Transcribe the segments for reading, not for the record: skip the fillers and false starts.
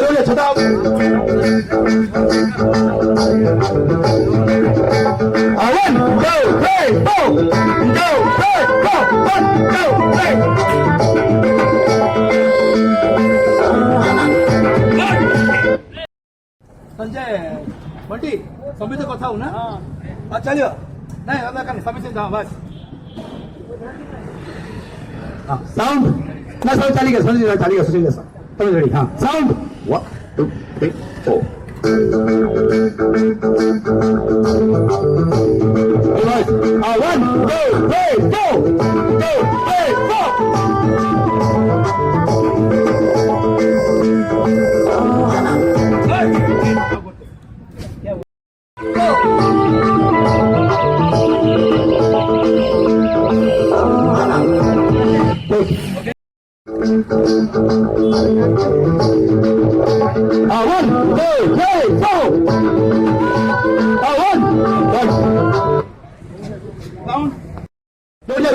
रोजे छताव one go three four go three four one go three Sanjay Bunty सभी से कथा हूँ ना हाँ चलियो नहीं अदा कर सभी से जाओ बस हाँ साउंड ना साउंड चालिएगा सुनिएगा तुम रेडी हाँ साउंड 1 2 3 4 1 2 3 go 2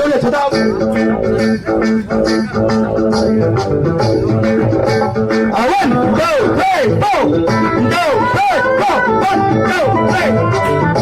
रोजे छताव one go three four go three four one go three